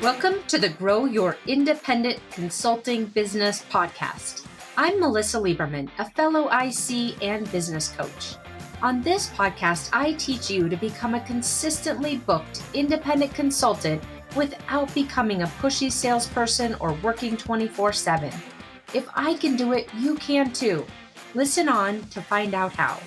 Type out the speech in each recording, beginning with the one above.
Welcome to the Grow Your Independent Consulting Business podcast. I'm Melisa Liberman, a fellow IC and business coach. On this podcast, I teach you to become a consistently booked independent consultant without becoming a pushy salesperson or working 24/7. If I can do it, you can too. Listen on to find out how.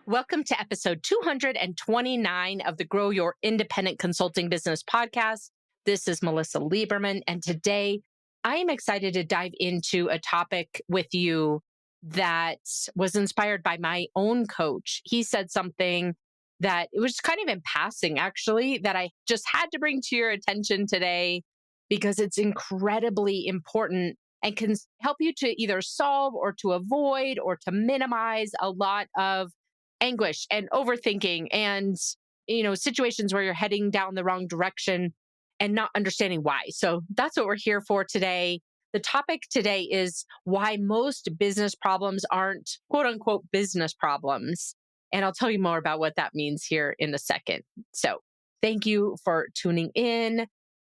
Welcome to episode 229 of the Grow Your Independent Consulting Business podcast. This is Melisa Liberman, and today I am excited to dive into a topic with you that was inspired by my own coach. He said something that it was kind of in passing, actually, that I just had to bring to your attention today because it's incredibly important and can help you to either solve or to avoid or to minimize a lot of anguish and overthinking and situations where you're heading down the wrong direction and not understanding why. So that's what we're here for today. The topic today is why most business problems aren't quote unquote business problems. And I'll tell you more about what that means here in a second. So thank you for tuning in.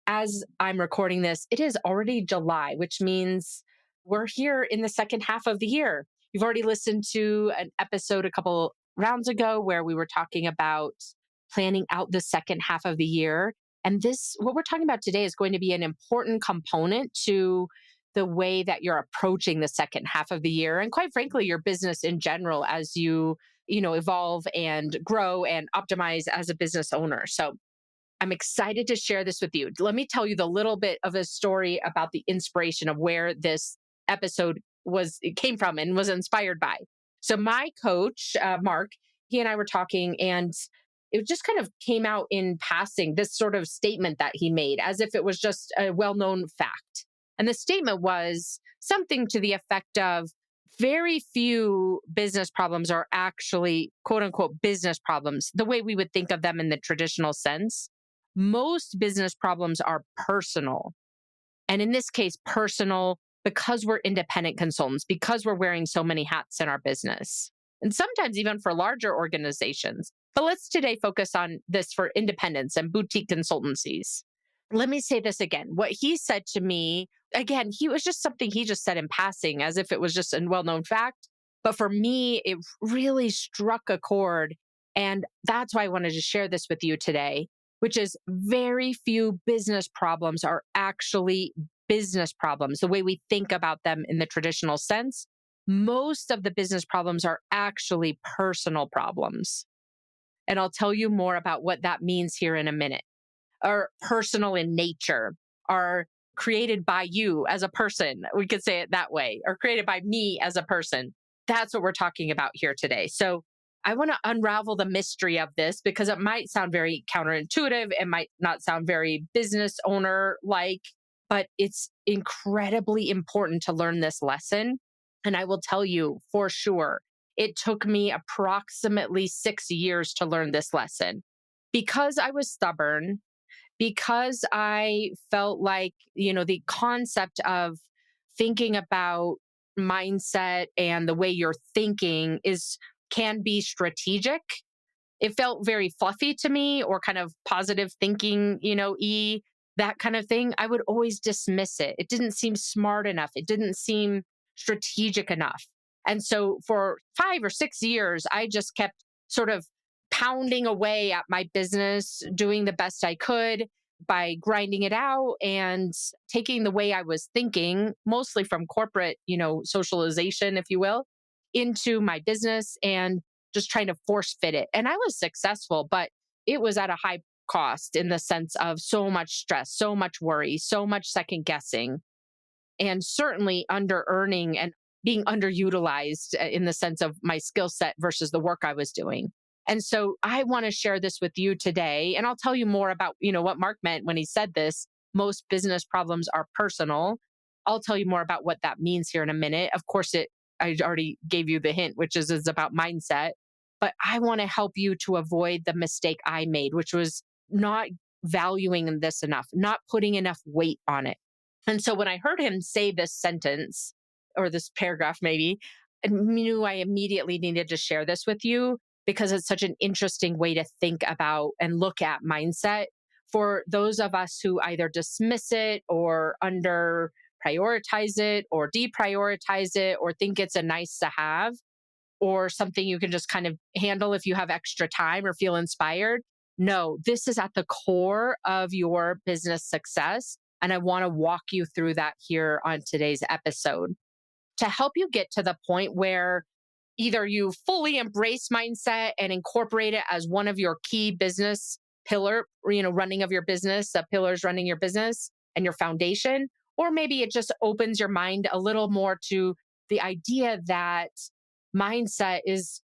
As I'm recording this, it is already July, which means we're here in the second half of the year. You've already listened to an episode a couple rounds ago where we were talking about planning out the second half of the year. And what we're talking about today is going to be an important component to the way that you're approaching the second half of the year. And quite frankly, your business in general as you evolve and grow and optimize as a business owner. So I'm excited to share this with you. Let me tell you the little bit of a story about the inspiration of where this episode came from and was inspired by. So my coach, Mark, he and I were talking, and it just kind of came out in passing, this sort of statement that he made as if it was just a well-known fact. And the statement was something to the effect of very few business problems are actually quote unquote business problems, the way we would think of them in the traditional sense. Most business problems are personal. And in this case, personal because we're independent consultants, because we're wearing so many hats in our business, and sometimes even for larger organizations. But let's today focus on this for independents and boutique consultancies. Let me say this again. What he said to me, again, he was just something he just said in passing as if it was just a well-known fact. But for me, it really struck a chord. And that's why I wanted to share this with you today, which is very few business problems are actually business problems, the way we think about them in the traditional sense. Most of the business problems are actually personal problems. And I'll tell you more about what that means here in a minute. Are personal in nature, are created by you as a person. We could say it that way, or created by me as a person. That's what we're talking about here today. So I want to unravel the mystery of this because it might sound very counterintuitive. It might not sound very business owner like, but it's incredibly important to learn this lesson. And I will tell you for sure, it took me approximately 6 years to learn this lesson because I was stubborn, because I felt like, the concept of thinking about mindset and the way you're thinking can be strategic. It felt very fluffy to me, or kind of positive thinking, that kind of thing. I would always dismiss it. It didn't seem smart enough. It didn't seem strategic enough. And so for 5 or 6 years, I just kept sort of pounding away at my business, doing the best I could by grinding it out and taking the way I was thinking, mostly from corporate, socialization, if you will, into my business and just trying to force fit it. And I was successful, but it was at a high cost in the sense of so much stress, so much worry, so much second guessing, and certainly under earning and being underutilized in the sense of my skill set versus the work I was doing. And so I want to share this with you today. And I'll tell you more about, what Mark meant when he said this. Most business problems are personal. I'll tell you more about what that means here in a minute. Of course, I already gave you the hint, which is it's about mindset. But I want to help you to avoid the mistake I made, which was not valuing this enough, not putting enough weight on it. And so when I heard him say this sentence or this paragraph, maybe, I knew I immediately needed to share this with you because it's such an interesting way to think about and look at mindset for those of us who either dismiss it or under prioritize it or deprioritize it or think it's a nice to have or something you can just kind of handle if you have extra time or feel inspired. No, this is at the core of your business success. And I want to walk you through that here on today's episode to help you get to the point where either you fully embrace mindset and incorporate it as one of your key business pillar, running of your business, the pillars running your business and your foundation, or maybe it just opens your mind a little more to the idea that mindset is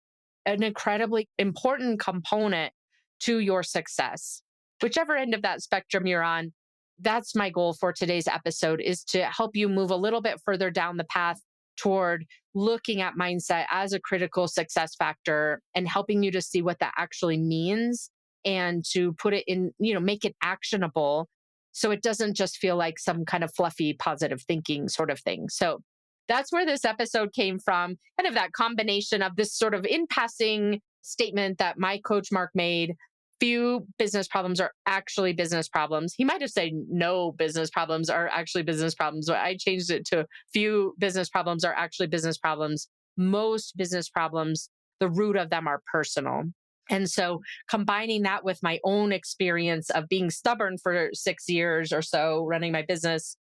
an incredibly important component to your success. Whichever end of that spectrum you're on, that's my goal for today's episode is to help you move a little bit further down the path toward looking at mindset as a critical success factor and helping you to see what that actually means and to put it in, make it actionable so it doesn't just feel like some kind of fluffy positive thinking sort of thing. So that's where this episode came from, kind of that combination of this sort of in passing statement that my coach Mark made. Few business problems are actually business problems. He might have said no business problems are actually business problems, but I changed it to few business problems are actually business problems. Most business problems, the root of them are personal. And so combining that with my own experience of being stubborn for 6 years or so running my business,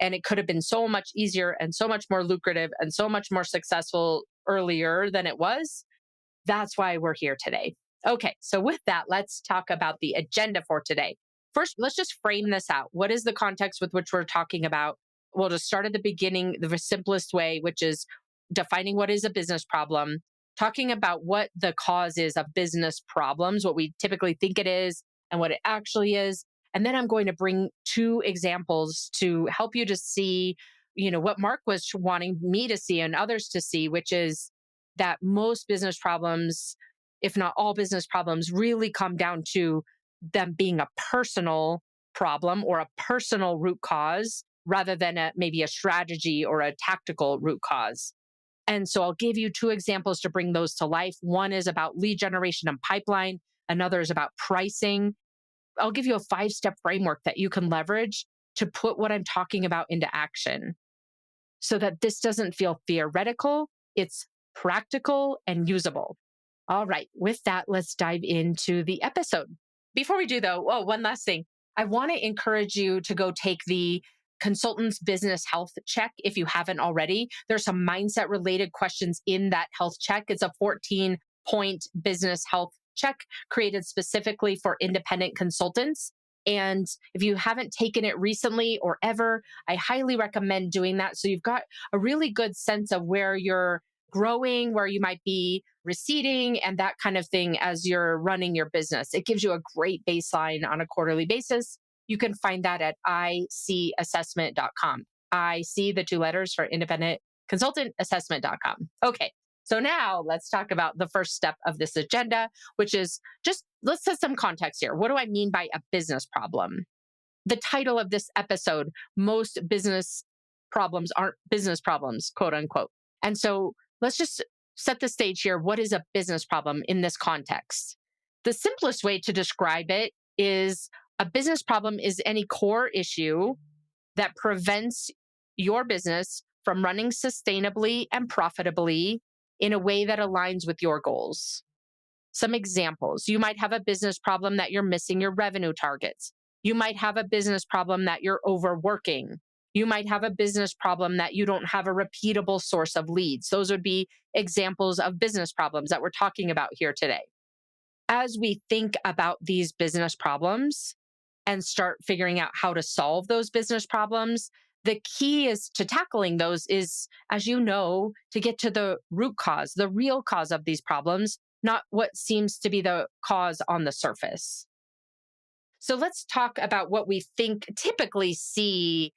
and it could have been so much easier and so much more lucrative and so much more successful earlier than it was. That's why we're here today. Okay, so with that, let's talk about the agenda for today. First, let's just frame this out. What is the context with which we're talking about? We'll just start at the beginning, the simplest way, which is defining what is a business problem, talking about what the cause is of business problems, what we typically think it is, and what it actually is. And then I'm going to bring two examples to help you to see, what Mark was wanting me to see and others to see, which is that most business problems, if not all business problems, really come down to them being a personal problem or a personal root cause rather than maybe a strategy or a tactical root cause. And so I'll give you two examples to bring those to life. One is about lead generation and pipeline, another is about pricing. I'll give you a 5-step framework that you can leverage to put what I'm talking about into action so that this doesn't feel theoretical, it's practical and usable. All right, with that, let's dive into the episode. Before we do, though, one last thing. I want to encourage you to go take the consultant's business health check if you haven't already. There's some mindset related questions in that health check. It's a 14-point business health check created specifically for independent consultants. And if you haven't taken it recently or ever, I highly recommend doing that. So you've got a really good sense of where you're growing, where you might be receding, and that kind of thing as you're running your business. It gives you a great baseline on a quarterly basis. You can find that at icassessment.com. I see the two letters for independent consultant assessment.com. Okay. So now let's talk about the first step of this agenda, which is just let's set some context here. What do I mean by a business problem? The title of this episode, most business problems aren't business problems, quote unquote. And so let's just set the stage here. What is a business problem in this context? The simplest way to describe it is a business problem is any core issue that prevents your business from running sustainably and profitably in a way that aligns with your goals. Some examples: you might have a business problem that you're missing your revenue targets. You might have a business problem that you're overworking. You might have a business problem that you don't have a repeatable source of leads. Those would be examples of business problems that we're talking about here today. As we think about these business problems and start figuring out how to solve those business problems, the key is to tackling those is, as you know, to get to the root cause, the real cause of these problems, not what seems to be the cause on the surface. So let's talk about what we think typically see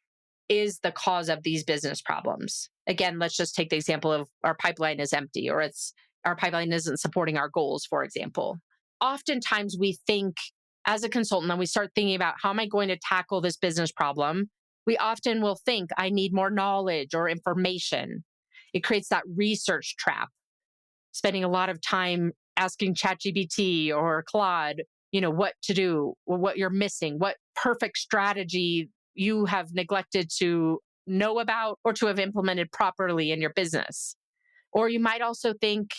is the cause of these business problems. Again, let's just take the example of our pipeline is empty or our pipeline isn't supporting our goals, for example. Oftentimes we think as a consultant and we start thinking about how am I going to tackle this business problem? We often will think I need more knowledge or information. It creates that research trap, spending a lot of time asking ChatGPT or Claude, what to do, or what you're missing, what perfect strategy you have neglected to know about or to have implemented properly in your business. Or you might also think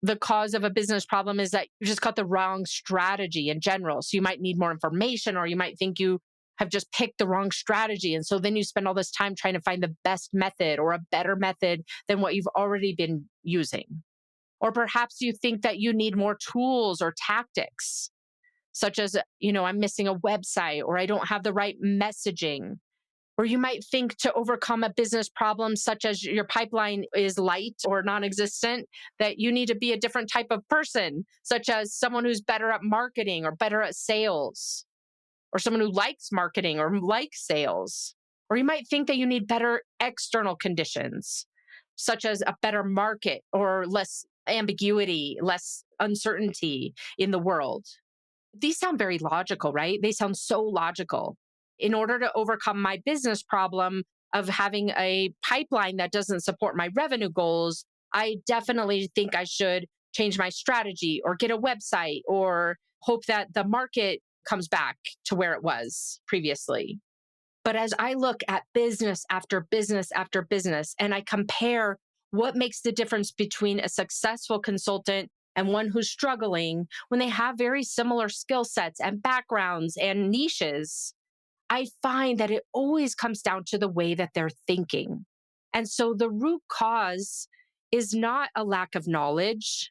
the cause of a business problem is that you just got the wrong strategy in general. So you might need more information, or you might think you have just picked the wrong strategy. And so then you spend all this time trying to find the best method or a better method than what you've already been using. Or perhaps you think that you need more tools or tactics, such as, I'm missing a website, or I don't have the right messaging. Or you might think to overcome a business problem, such as your pipeline is light or non existent, that you need to be a different type of person, such as someone who's better at marketing or better at sales, or someone who likes marketing or likes sales. Or you might think that you need better external conditions, such as a better market or less ambiguity, less uncertainty in the world. These sound very logical, right? They sound so logical. In order to overcome my business problem of having a pipeline that doesn't support my revenue goals, I definitely think I should change my strategy or get a website or hope that the market comes back to where it was previously. But as I look at business after business after business, and I compare what makes the difference between a successful consultant and one who's struggling when they have very similar skill sets and backgrounds and niches, I find that it always comes down to the way that they're thinking. And so the root cause is not a lack of knowledge.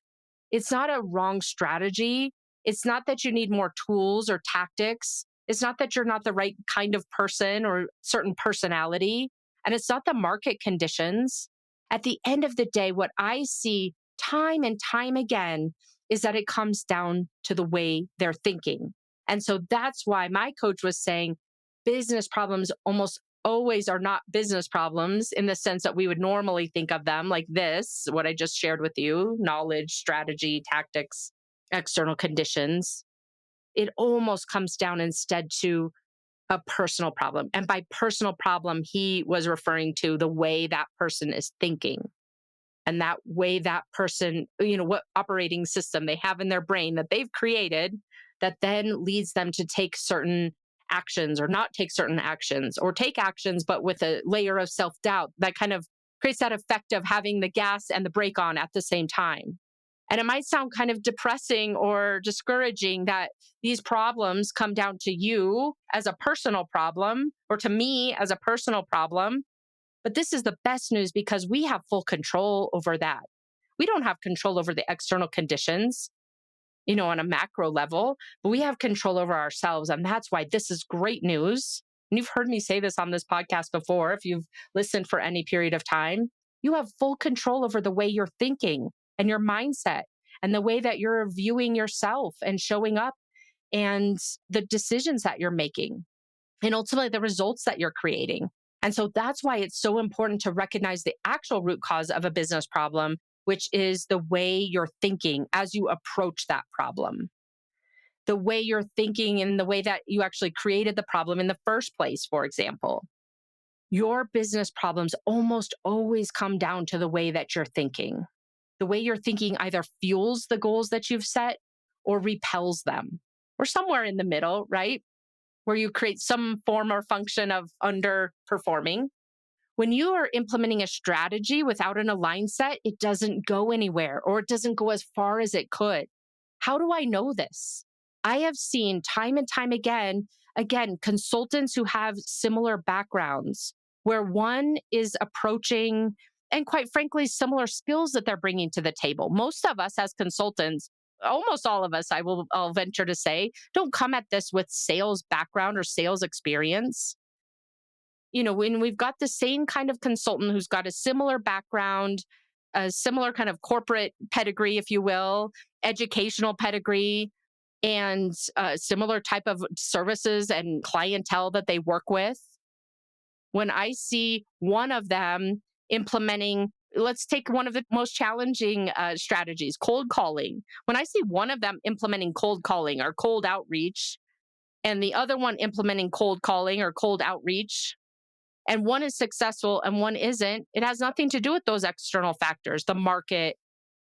It's not a wrong strategy. It's not that you need more tools or tactics. It's not that you're not the right kind of person or certain personality. And it's not the market conditions. At the end of the day, what I see time and time again is that it comes down to the way they're thinking. And so that's why my coach was saying business problems almost always are not business problems in the sense that we would normally think of them, like this, what I just shared with you: knowledge, strategy, tactics, external conditions. It almost comes down instead to a personal problem. And by personal problem, he was referring to the way that person is thinking, and that way that person, what operating system they have in their brain that they've created that then leads them to take certain actions or not take certain actions, or take actions, but with a layer of self doubt that kind of creates that effect of having the gas and the brake on at the same time. And it might sound kind of depressing or discouraging that these problems come down to you as a personal problem, or to me as a personal problem. But this is the best news, because we have full control over that. We don't have control over the external conditions, on a macro level, but we have control over ourselves. And that's why this is great news. And you've heard me say this on this podcast before. If you've listened for any period of time, you have full control over the way you're thinking and your mindset and the way that you're viewing yourself and showing up, and the decisions that you're making, and ultimately the results that you're creating. And so that's why it's so important to recognize the actual root cause of a business problem, which is the way you're thinking as you approach that problem, the way you're thinking and the way that you actually created the problem in the first place. For example, your business problems almost always come down to the way that you're thinking. The way you're thinking either fuels the goals that you've set or repels them, or somewhere in the middle, right? Where you create some form or function of underperforming. When you are implementing a strategy without an aligned set, it doesn't go anywhere, or it doesn't go as far as it could. How do I know this? I have seen time and time again, consultants who have similar backgrounds, where one is approaching, and quite frankly, similar skills that they're bringing to the table. Most of us as consultants, almost all of us, I'll venture to say, don't come at this with sales background or sales experience. When we've got the same kind of consultant who's got a similar background, a similar kind of corporate pedigree, if you will, educational pedigree, and similar type of services and clientele that they work with, when I see one of them implementing, let's take one of the most challenging strategies, cold calling. When I see one of them implementing cold calling or cold outreach, and the other one implementing cold calling or cold outreach, and one is successful and one isn't, it has nothing to do with those external factors, the market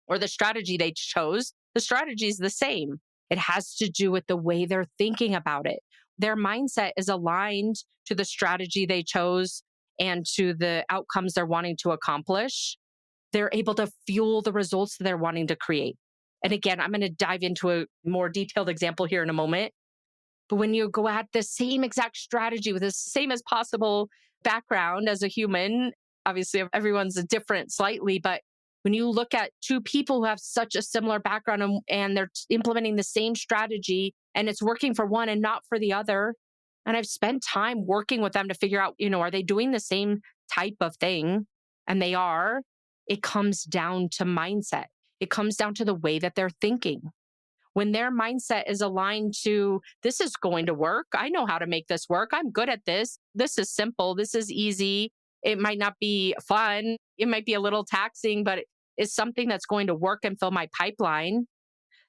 or the strategy they chose. The strategy is the same. It has to do with the way they're thinking about it. Their mindset is aligned to the strategy they chose and to the outcomes they're wanting to accomplish. They're able to fuel the results that they're wanting to create. And again, I'm going to dive into a more detailed example here in a moment. But when you go at the same exact strategy with the same as possible background as a human, obviously everyone's a different slightly, but when you look at two people who have such a similar background and they're implementing the same strategy and it's working for one and not for the other, and I've spent time working with them to figure out, are they doing the same type of thing? And they are. It comes down to mindset. It comes down to the way that they're thinking. When their mindset is aligned to, this is going to work, I know how to make this work, I'm good at this, this is simple, this is easy, it might not be fun, it might be a little taxing, but it's something that's going to work and fill my pipeline.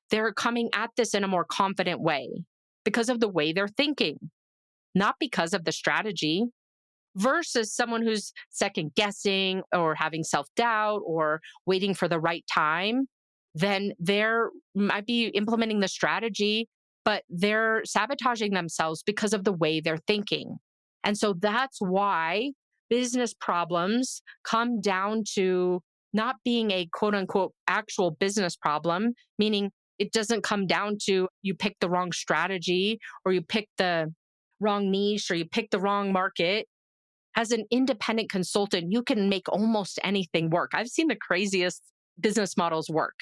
They're coming at this in a more confident way because of the way they're thinking, not because of the strategy, versus someone who's second guessing or having self doubt or waiting for the right time. Then they're might be implementing the strategy, but they're sabotaging themselves because of the way they're thinking. And so that's why business problems come down to not being a quote unquote actual business problem, meaning it doesn't come down to you pick the wrong strategy or you pick the wrong niche or you pick the wrong market. As an independent consultant, you can make almost anything work. I've seen the craziest business models work.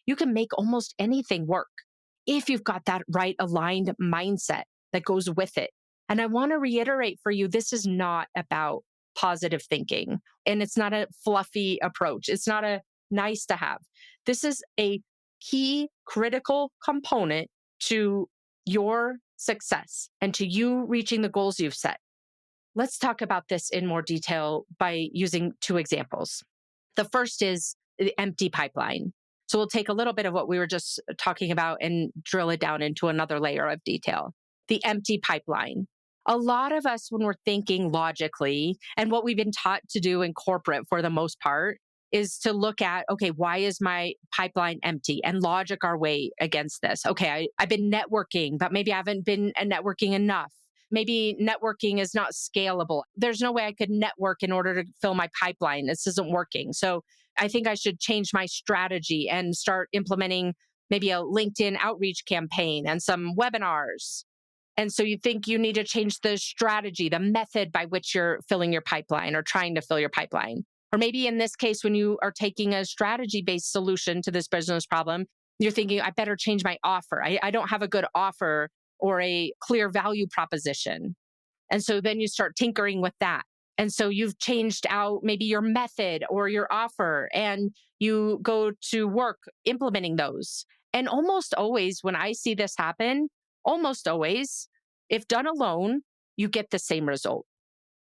You can make almost anything work if you've got that right aligned mindset that goes with it. And I want to reiterate for you, this is not about positive thinking and it's not a fluffy approach. It's not a nice to have. This is a key critical component to your success and to you reaching the goals you've set. Let's talk about this in more detail by using two examples. The first is the empty pipeline. So we'll take a little bit of what we were just talking about and drill it down into another layer of detail. The empty pipeline. A lot of us, when we're thinking logically, and what we've been taught to do in corporate for the most part, is to look at, okay, why is my pipeline empty? And logic our way against this. Okay, I've been networking, but maybe I haven't been networking enough. Maybe networking is not scalable. There's no way I could network in order to fill my pipeline. This isn't working. So I think I should change my strategy and start implementing maybe a LinkedIn outreach campaign and some webinars. And so you think you need to change the strategy, the method by which you're filling your pipeline or trying to fill your pipeline. Or maybe in this case, when you are taking a strategy based solution to this business problem, you're thinking, I better change my offer. I don't have a good offer or a clear value proposition. And so then you start tinkering with that. And so you've changed out maybe your method or your offer and you go to work implementing those. And almost always, when I see this happen, almost always, if done alone, you get the same result,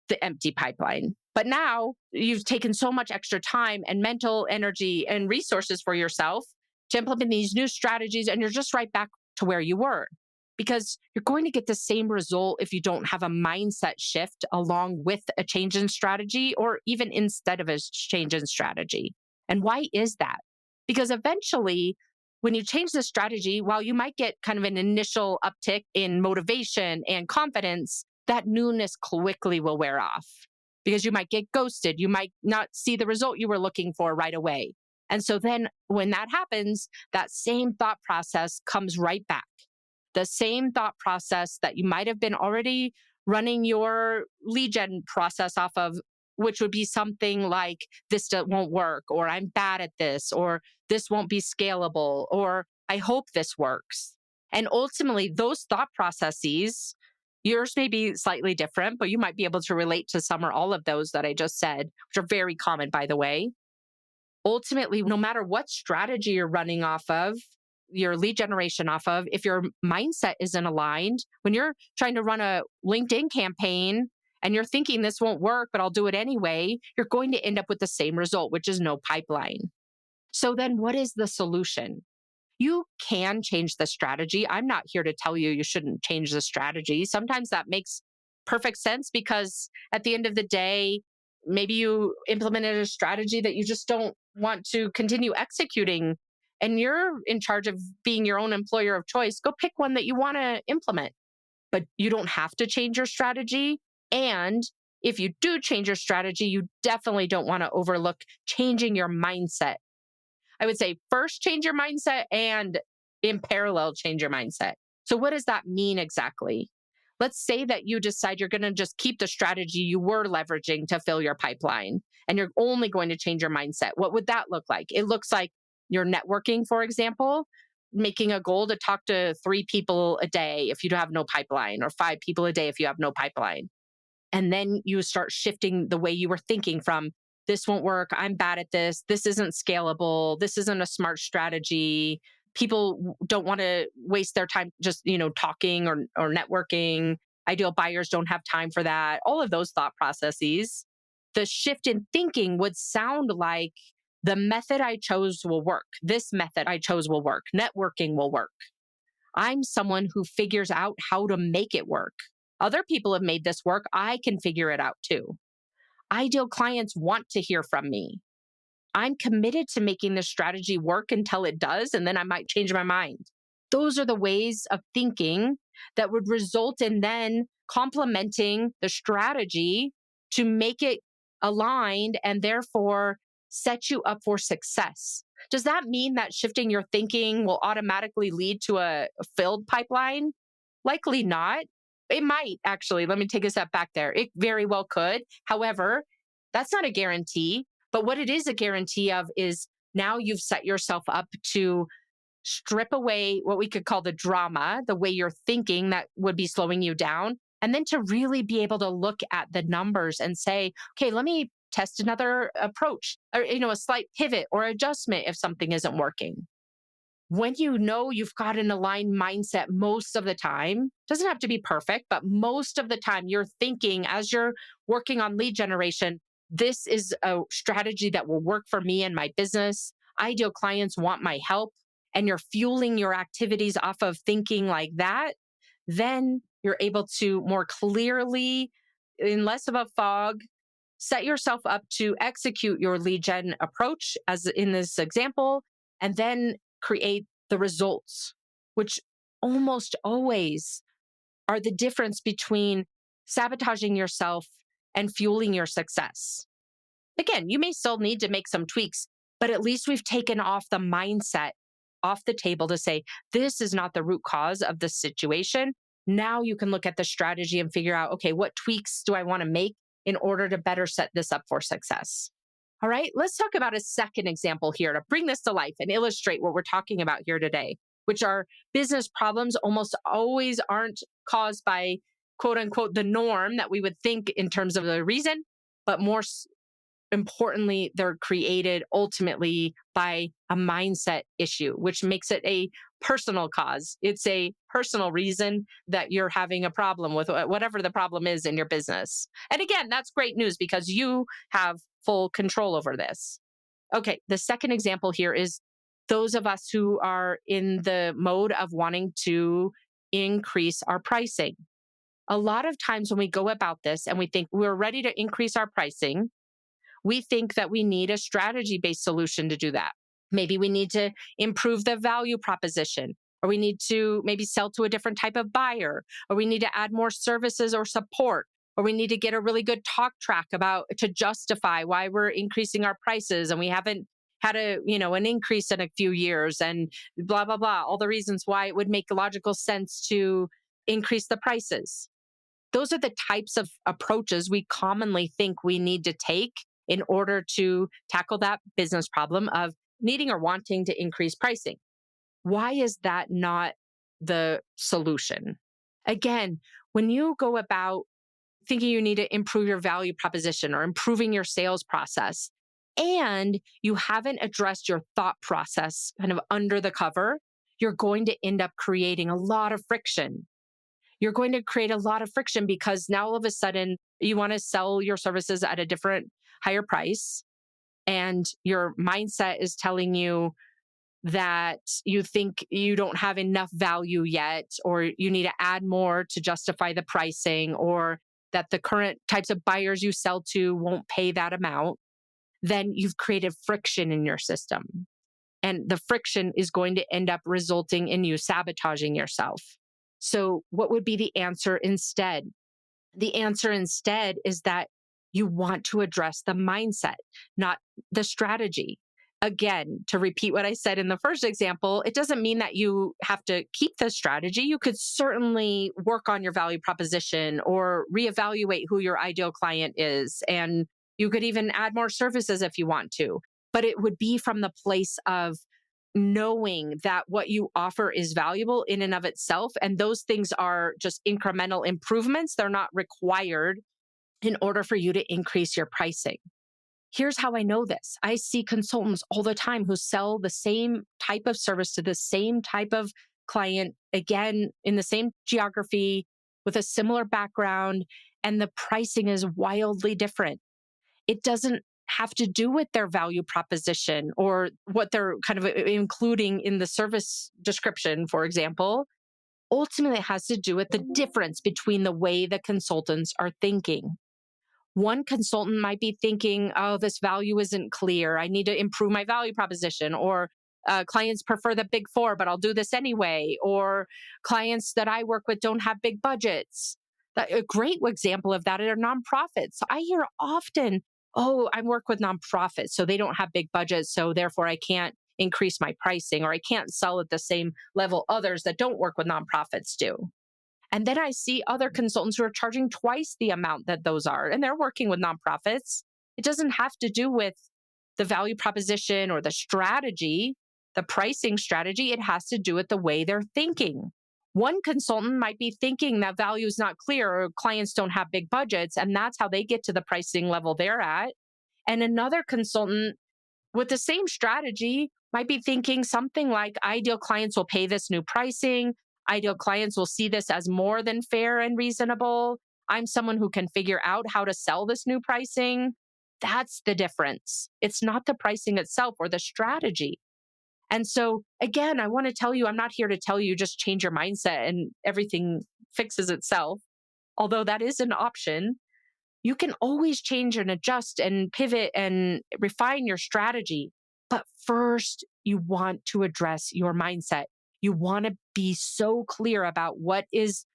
the empty pipeline. But now you've taken so much extra time and mental energy and resources for yourself to implement these new strategies, and you're just right back to where you were. Because you're going to get the same result if you don't have a mindset shift along with a change in strategy or even instead of a change in strategy. And why is that? Because eventually, when you change the strategy, while you might get kind of an initial uptick in motivation and confidence, that newness quickly will wear off because you might get ghosted. You might not see the result you were looking for right away. And so then when that happens, that same thought process comes right back. The same thought process that you might have been already running your lead gen process off of, which would be something like, this won't work, or I'm bad at this, or this won't be scalable, or I hope this works. And ultimately, those thought processes, yours may be slightly different, but you might be able to relate to some or all of those that I just said, which are very common, by the way. Ultimately, no matter what strategy you're running off of, your lead generation off of, if your mindset isn't aligned, when you're trying to run a LinkedIn campaign and you're thinking this won't work, but I'll do it anyway, you're going to end up with the same result, which is no pipeline. So then what is the solution? You can change the strategy. I'm not here to tell you you shouldn't change the strategy. Sometimes that makes perfect sense because at the end of the day, maybe you implemented a strategy that you just don't want to continue executing and you're in charge of being your own employer of choice. Go pick one that you want to implement, but you don't have to change your strategy. And if you do change your strategy, you definitely don't want to overlook changing your mindset. I would say first change your mindset and in parallel change your mindset. So, what does that mean exactly? Let's say that you decide you're going to just keep the strategy you were leveraging to fill your pipeline and you're only going to change your mindset. What would that look like? It looks like your networking, for example, making a goal to talk to 3 people a day if you have no pipeline, or 5 people a day if you have no pipeline. And then you start shifting the way you were thinking from this won't work. I'm bad at this. This isn't scalable. This isn't a smart strategy. People don't want to waste their time just, talking or networking. Ideal buyers don't have time for that. All of those thought processes. The shift in thinking would sound like the method I chose will work. This method I chose will work. Networking will work. I'm someone who figures out how to make it work. Other people have made this work. I can figure it out too. Ideal clients want to hear from me. I'm committed to making this strategy work until it does, and then I might change my mind. Those are the ways of thinking that would result in then complementing the strategy to make it aligned and therefore set you up for success. Does that mean that shifting your thinking will automatically lead to a filled pipeline? Likely not. It might actually. Let me take a step back there. It very well could. However, that's not a guarantee. But what it is a guarantee of is now you've set yourself up to strip away what we could call the drama, the way you're thinking that would be slowing you down, and then to really be able to look at the numbers and say, okay, let me test another approach or, a slight pivot or adjustment if something isn't working. When you know you've got an aligned mindset most of the time, doesn't have to be perfect, but most of the time you're thinking as you're working on lead generation, this is a strategy that will work for me and my business. Ideal clients want my help, and you're fueling your activities off of thinking like that, then you're able to more clearly, in less of a fog, set yourself up to execute your lead gen approach, as in this example, and then create the results, which almost always are the difference between sabotaging yourself and fueling your success. Again, you may still need to make some tweaks, but at least we've taken off the mindset off the table to say, this is not the root cause of the situation. Now you can look at the strategy and figure out, okay, what tweaks do I want to make in order to better set this up for success? All right, let's talk about a second example here to bring this to life and illustrate what we're talking about here today, which are business problems almost always aren't caused by quote unquote the norm that we would think in terms of the reason, but more importantly, they're created ultimately by a mindset issue, which makes it a personal cause. It's a personal reason that you're having a problem with whatever the problem is in your business. And again, that's great news because you have full control over this. Okay, the second example here is those of us who are in the mode of wanting to increase our pricing. A lot of times when we go about this and we think we're ready to increase our pricing, we think that we need a strategy based solution to do that. Maybe we need to improve the value proposition, or we need to maybe sell to a different type of buyer, or we need to add more services or support, or we need to get a really good talk track about to justify why we're increasing our prices and we haven't had an increase in a few years and blah blah blah, all the reasons why it would make logical sense to increase the prices. Those are the types of approaches we commonly think we need to take in order to tackle that business problem of needing or wanting to increase pricing. Why is that not the solution? Again, when you go about thinking you need to improve your value proposition or improving your sales process, and you haven't addressed your thought process kind of under the cover, you're going to end up creating a lot of friction. You're going to create a lot of friction because now all of a sudden you want to sell your services at a different, higher price. And your mindset is telling you that you think you don't have enough value yet, or you need to add more to justify the pricing, or that the current types of buyers you sell to won't pay that amount. Then you've created friction in your system. And the friction is going to end up resulting in you sabotaging yourself. So, what would be the answer instead? The answer instead is that you want to address the mindset, not the strategy. Again, to repeat what I said in the first example, it doesn't mean that you have to keep the strategy. You could certainly work on your value proposition or reevaluate who your ideal client is. And you could even add more services if you want to. But it would be from the place of knowing that what you offer is valuable in and of itself. And those things are just incremental improvements. They're not required in order for you to increase your pricing. Here's how I know this. I see consultants all the time who sell the same type of service to the same type of client, again, in the same geography with a similar background, and the pricing is wildly different. It doesn't have to do with their value proposition or what they're kind of including in the service description, for example. Ultimately, it has to do with the difference between the way the consultants are thinking. One consultant might be thinking, oh, this value isn't clear. I need to improve my value proposition. Or clients prefer the big four, but I'll do this anyway. Or clients that I work with don't have big budgets. A great example of that are nonprofits. So I hear often, oh, I work with nonprofits, so they don't have big budgets. So therefore, I can't increase my pricing or I can't sell at the same level others that don't work with nonprofits do. And then I see other consultants who are charging twice the amount that those are, and they're working with nonprofits. It doesn't have to do with the value proposition or the strategy, the pricing strategy. It has to do with the way they're thinking. One consultant might be thinking that value is not clear or clients don't have big budgets, and that's how they get to the pricing level they're at. And another consultant with the same strategy might be thinking something like ideal clients will pay this new pricing. Ideal clients will see this as more than fair and reasonable. I'm someone who can figure out how to sell this new pricing. That's the difference. It's not the pricing itself or the strategy. And so, again, I want to tell you, I'm not here to tell you just change your mindset and everything fixes itself, although that is an option. You can always change and adjust and pivot and refine your strategy. But first, you want to address your mindset. You want to be so clear about what is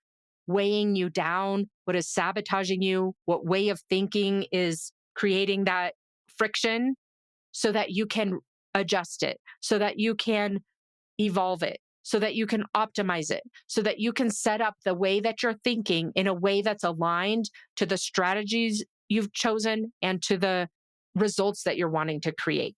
weighing you down, what is sabotaging you, what way of thinking is creating that friction so that you can adjust it, so that you can evolve it, so that you can optimize it, so that you can set up the way that you're thinking in a way that's aligned to the strategies you've chosen and to the results that you're wanting to create.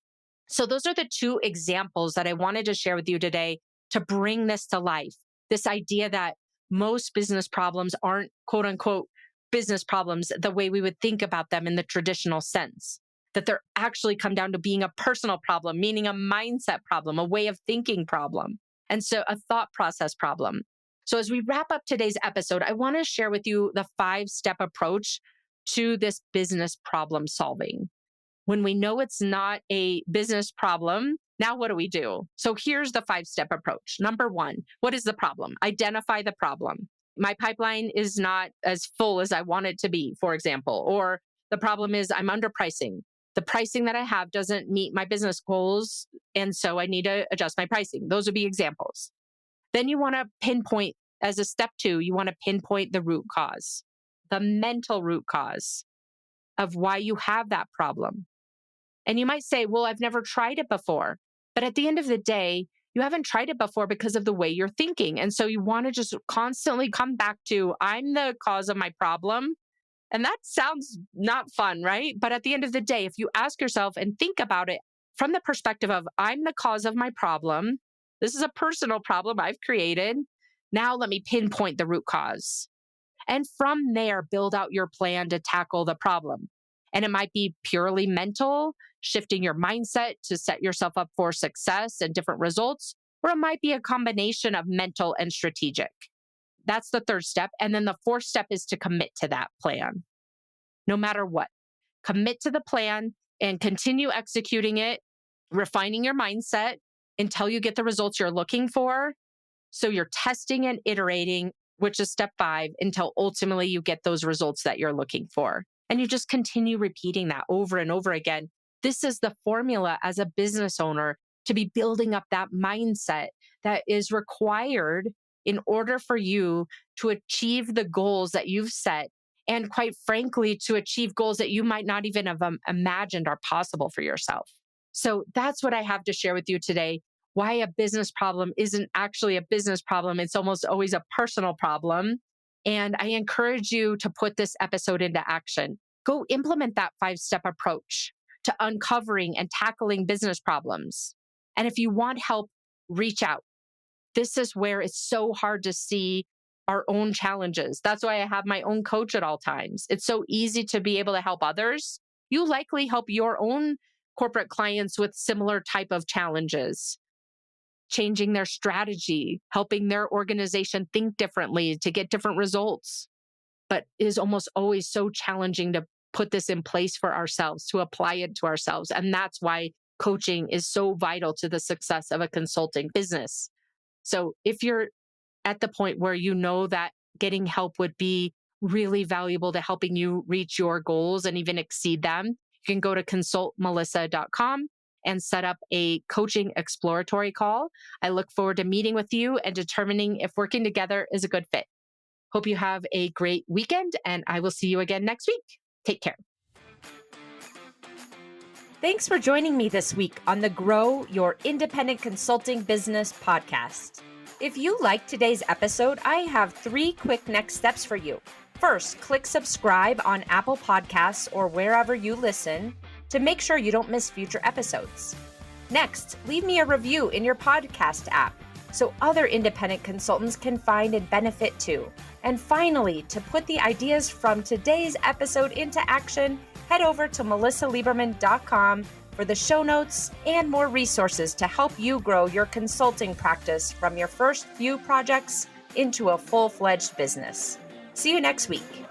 So, those are the two examples that I wanted to share with you today to bring this to life. This idea that most business problems aren't quote unquote business problems the way we would think about them in the traditional sense, that they're actually come down to being a personal problem, meaning a mindset problem, a way of thinking problem, and so a thought process problem. So, as we wrap up today's episode, I want to share with you the 5-step approach to this business problem solving. When we know it's not a business problem, now what do we do? So here's the 5-step approach. Number one, what is the problem? Identify the problem. My pipeline is not as full as I want it to be, for example, or the problem is I'm underpricing. The pricing that I have doesn't meet my business goals, and so I need to adjust my pricing. Those would be examples. Then you want to pinpoint, as a step 2, you want to pinpoint the root cause, the mental root cause of why you have that problem. And you might say, well, I've never tried it before. But at the end of the day, you haven't tried it before because of the way you're thinking. And so you want to just constantly come back to, I'm the cause of my problem. And that sounds not fun, right? But at the end of the day, if you ask yourself and think about it from the perspective of, I'm the cause of my problem, this is a personal problem I've created. Now let me pinpoint the root cause. And from there, build out your plan to tackle the problem. And it might be purely mental, shifting your mindset to set yourself up for success and different results, or it might be a combination of mental and strategic. That's the 3rd step. And then the 4th step is to commit to that plan, no matter what. Commit to the plan and continue executing it, refining your mindset until you get the results you're looking for. So you're testing and iterating, which is step 5, until ultimately you get those results that you're looking for. And you just continue repeating that over and over again. This is the formula as a business owner to be building up that mindset that is required in order for you to achieve the goals that you've set. And quite frankly, to achieve goals that you might not even have imagined are possible for yourself. So that's what I have to share with you today. Why a business problem isn't actually a business problem. It's almost always a personal problem. And I encourage you to put this episode into action. Go implement that 5-step approach to uncovering and tackling business problems. And if you want help, reach out. This is where it's so hard to see our own challenges. That's why I have my own coach at all times. It's so easy to be able to help others. You likely help your own corporate clients with similar type of challenges, changing their strategy, helping their organization think differently to get different results. But it is almost always so challenging to put this in place for ourselves, to apply it to ourselves. And that's why coaching is so vital to the success of a consulting business. So if you're at the point where you know that getting help would be really valuable to helping you reach your goals and even exceed them, you can go to consultmelisa.com and set up a coaching exploratory call. I look forward to meeting with you and determining if working together is a good fit. Hope you have a great weekend, and I will see you again next week. Take care. Thanks for joining me this week on the Grow Your Independent Consulting Business podcast. If you liked today's episode, I have 3 quick next steps for you. First, click subscribe on Apple Podcasts or wherever you listen to make sure you don't miss future episodes. Next, leave me a review in your podcast app so other independent consultants can find and benefit too. And finally, to put the ideas from today's episode into action, head over to melisaliberman.com for the show notes and more resources to help you grow your consulting practice from your first few projects into a full-fledged business. See you next week.